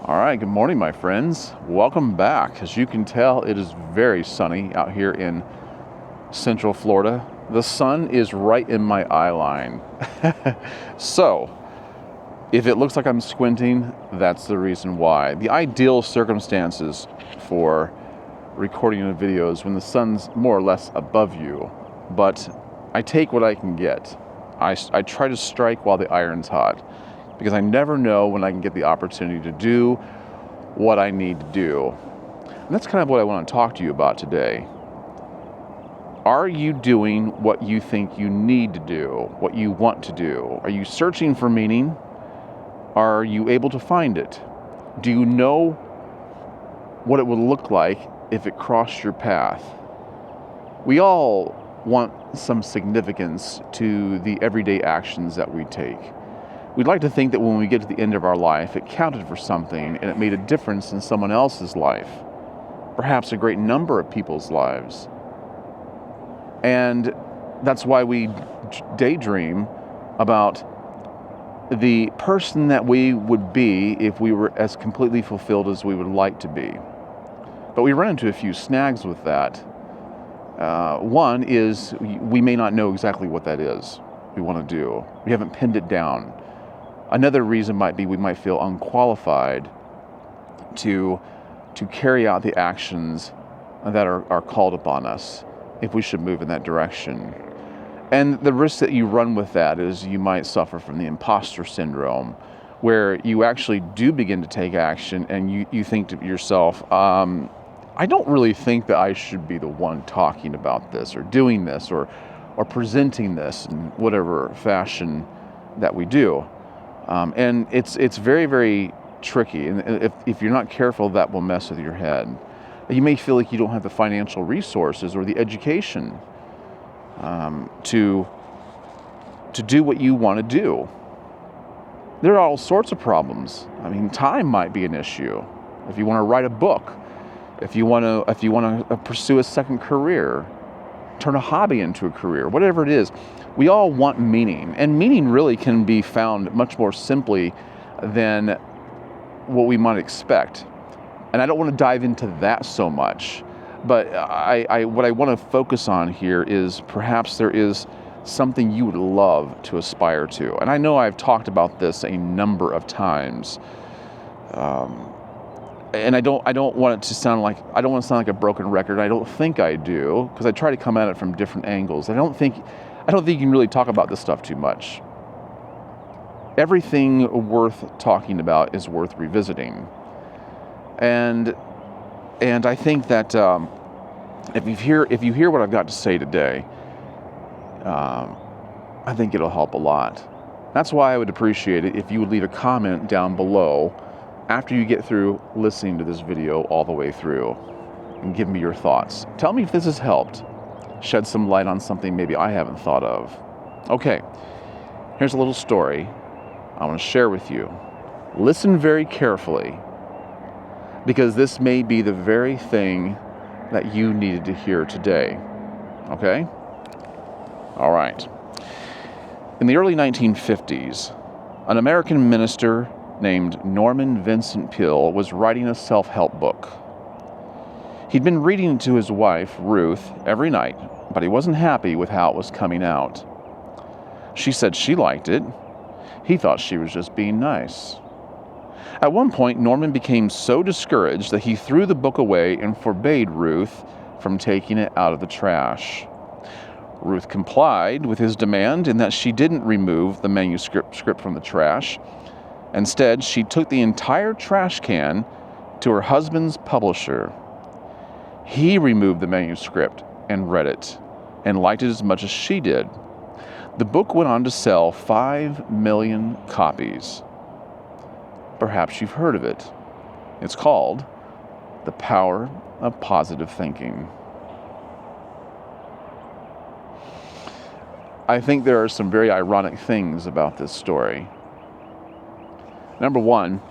All right, good morning, my friends. Welcome back. As you can tell, it is very sunny out here in Central Florida. The sun is right in my eye line. So, if it looks like I'm squinting, that's the reason why. The ideal circumstances for recording a video is when the sun's more or less above you, but I take what I can get. I try to strike while the iron's hot, because I never know when I can get the opportunity to do what I need to do. And that's kind of what I want to talk to you about today. Are you doing what you think you need to do, what you want to do? Are you searching for meaning? Are you able to find it? Do you know what it would look like if it crossed your path? We all want some significance to the everyday actions that we take. We'd like to think that when we get to the end of our life, it counted for something and it made a difference in someone else's life, perhaps a great number of people's lives. And that's why we daydream about the person that we would be if we were as completely fulfilled as we would like to be. But we run into a few snags with that. One is we may not know exactly what that is we want to do. We haven't pinned it down. Another reason might be we might feel unqualified to carry out the actions that are called upon us if we should move in that direction. And the risk that you run with that is you might suffer from the imposter syndrome, where you actually do begin to take action and you think to yourself, I don't really think that I should be the one talking about this or doing this or presenting this in whatever fashion that we do. And it's very, very tricky. And if you're not careful, that will mess with your head. You may feel like you don't have the financial resources or the education to do what you want to do. There are all sorts of problems. I mean, time might be an issue. If you want to write a book, if you want to pursue a second career, turn a hobby into a career, whatever it is, we all want meaning. And meaning really can be found much more simply than what we might expect. And I don't want to dive into that so much, but what I want to focus on here is perhaps there is something you would love to aspire to. And I know I've talked about this a number of times. And I don't want it to sound like, I don't want to sound like a broken record. I don't think I do, because I try to come at it from different angles. I don't think you can really talk about this stuff too much. Everything worth talking about is worth revisiting. And I think that if you hear what I've got to say today, I think it'll help a lot. That's why I would appreciate it if you would leave a comment down below after you get through listening to this video all the way through and give me your thoughts. Tell me if this has helped shed some light on something maybe I haven't thought of. Okay, here's a little story I want to share with you. Listen very carefully, because this may be the very thing that you needed to hear today. Okay? All right. In the early 1950s, an American minister named Norman Vincent Peale was writing a self-help book. He'd been reading it to his wife, Ruth, every night, but he wasn't happy with how it was coming out. She said she liked it. He thought she was just being nice. At one point, Norman became so discouraged that he threw the book away and forbade Ruth from taking it out of the trash. Ruth complied with his demand in that she didn't remove the manuscript from the trash. Instead, she took the entire trash can to her husband's publisher. He removed the manuscript and read it, and liked it as much as she did. The book went on to sell 5 million copies. Perhaps you've heard of it. It's called The Power of Positive Thinking. I think there are some very ironic things about this story. Number one,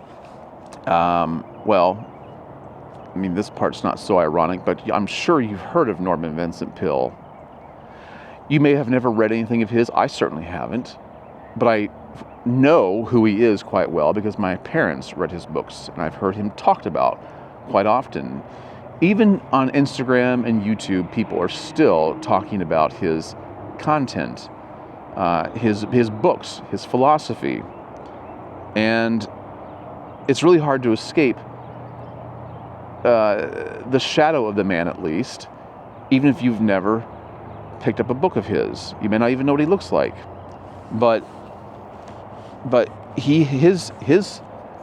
this part's not so ironic, but I'm sure you've heard of Norman Vincent Peale. You may have never read anything of his. I certainly haven't. But know who he is quite well because my parents read his books and I've heard him talked about quite often. Even on Instagram and YouTube, people are still talking about his content, his books, his philosophy. And it's really hard to escape the shadow of the man, at least, even if you've never picked up a book of his. You may not even know what he looks like. But his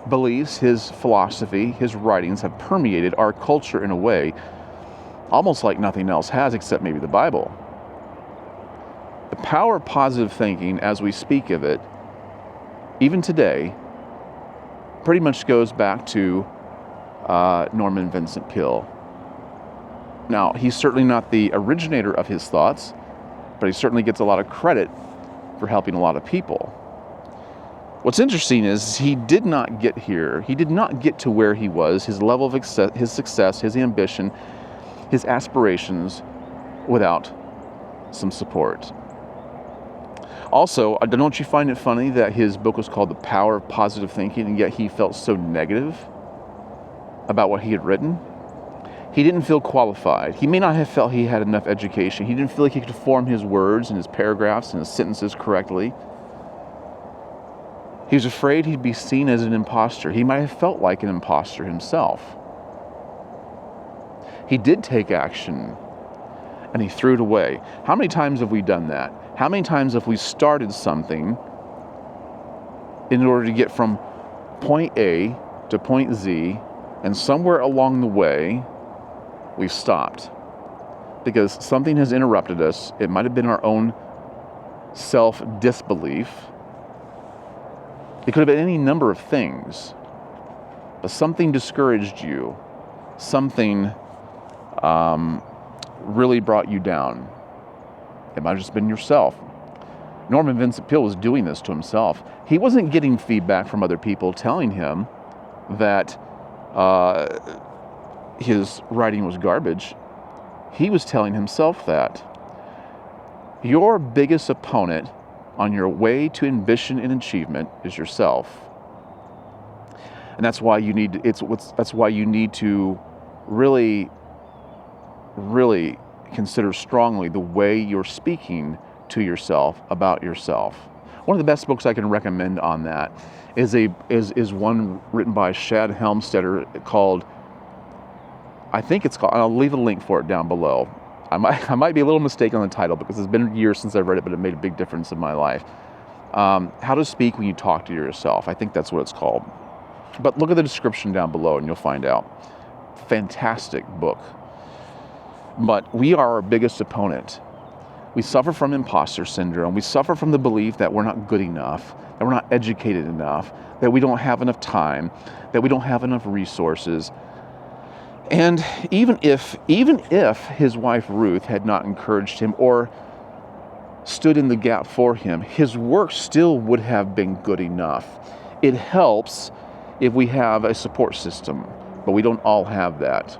beliefs, his philosophy, his writings have permeated our culture in a way almost like nothing else has, except maybe the Bible. The power of positive thinking, as we speak of it, even today, pretty much goes back to Norman Vincent Peale. Now, he's certainly not the originator of his thoughts, but he certainly gets a lot of credit for helping a lot of people. What's interesting is he did not get here. He did not get to where he was, his level of his success, his ambition, his aspirations, without some support. Also, don't you find it funny that his book was called The Power of Positive Thinking, and yet he felt so negative about what he had written? He didn't feel qualified. He may not have felt he had enough education. He didn't feel like he could form his words and his paragraphs and his sentences correctly. He was afraid he'd be seen as an imposter. He might have felt like an imposter himself. He did take action, and he threw it away. How many times have we done that? How many times have we started something in order to get from point A to point Z, and somewhere along the way, we've stopped because something has interrupted us? It might have been our own self-disbelief. It could have been any number of things, but something discouraged you. Something really brought you down. It might have just been yourself. Norman Vincent Peale was doing this to himself. He wasn't getting feedback from other people telling him that his writing was garbage. He was telling himself that. Your biggest opponent on your way to ambition and achievement is yourself. And that's why you need to really consider strongly the way you're speaking to yourself about yourself. One of the best books I can recommend on that is one written by Shad Helmstetter called, I'll leave a link for it down below. I might be a little mistaken on the title because it's been years since I've read it, but it made a big difference in my life. How to Speak When You Talk to Yourself. I think that's what it's called. But look at the description down below and you'll find out. Fantastic book. But we are our biggest opponent. We suffer from imposter syndrome. We suffer from the belief that we're not good enough, that we're not educated enough, that we don't have enough time, that we don't have enough resources. And even if his wife Ruth had not encouraged him or stood in the gap for him, his work still would have been good enough. It helps if we have a support system, but we don't all have that.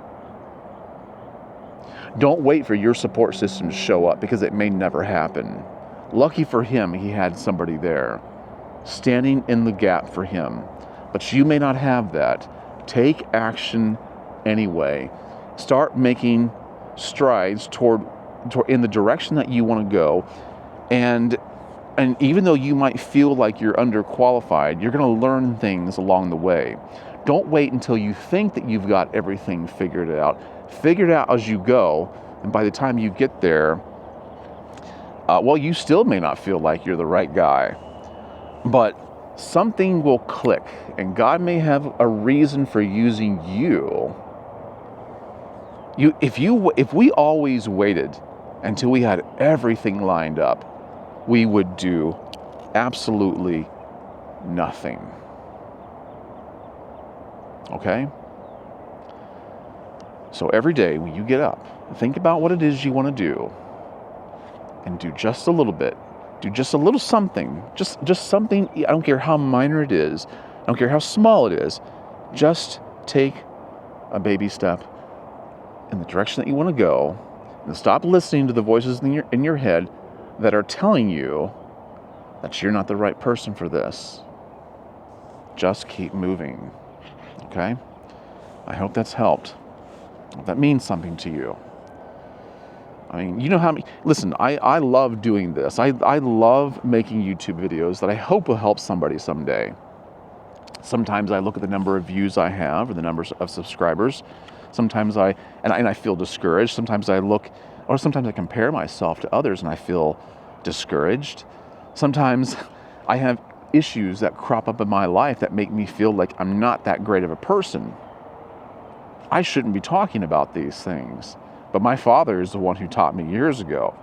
Don't wait for your support system to show up because it may never happen. Lucky for him, he had somebody there, standing in the gap for him. But you may not have that. Take action anyway. Start making strides toward in the direction that you want to go. And even though you might feel like you're underqualified, you're going to learn things along the way. Don't wait until you think that you've got everything figured out. Figure it out as you go, and by the time you get there, you still may not feel like you're the right guy, but something will click, and God may have a reason for using you. If we always waited until we had everything lined up, we would do absolutely nothing. Okay? So every day when you get up, think about what it is you want to do and do just a little bit. Do just a little something. Just something. I don't care how minor it is. I don't care how small it is. Just take a baby step in the direction that you want to go, and stop listening to the voices in your head that are telling you that you're not the right person for this. Just keep moving, okay? I hope that's helped. If that means something to you. I mean, you know how many... Listen, I love doing this. I love making YouTube videos that I hope will help somebody someday. Sometimes I look at the number of views I have or the numbers of subscribers. Sometimes I feel discouraged. Sometimes I look, or sometimes I compare myself to others and I feel discouraged. Sometimes I have issues that crop up in my life that make me feel like I'm not that great of a person. I shouldn't be talking about these things. But my father is the one who taught me years ago.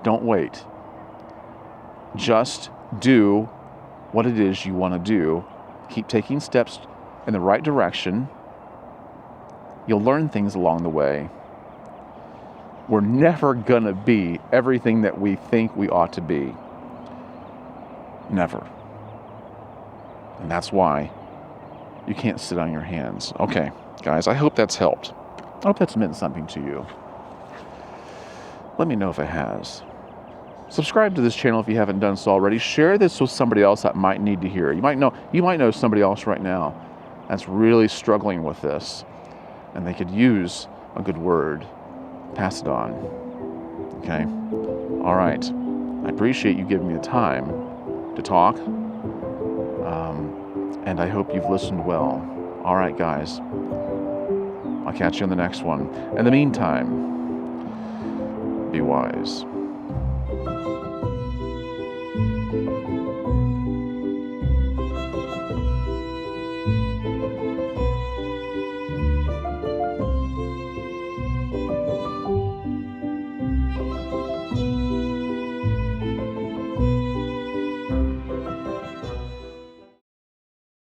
Don't wait. Just do what it is you want to do. Keep taking steps in the right direction. You'll learn things along the way. We're never going to be everything that we think we ought to be. Never. And that's why you can't sit on your hands. Okay, guys, I hope that's helped. I hope that's meant something to you. Let me know if it has. Subscribe to this channel if you haven't done so already. Share this with somebody else that might need to hear it. You might know somebody else right now that's really struggling with this, and they could use a good word. Pass it on. Okay? All right. I appreciate you giving me the time to talk, and I hope you've listened well. All right, guys. I'll catch you on the next one. In the meantime, be wise.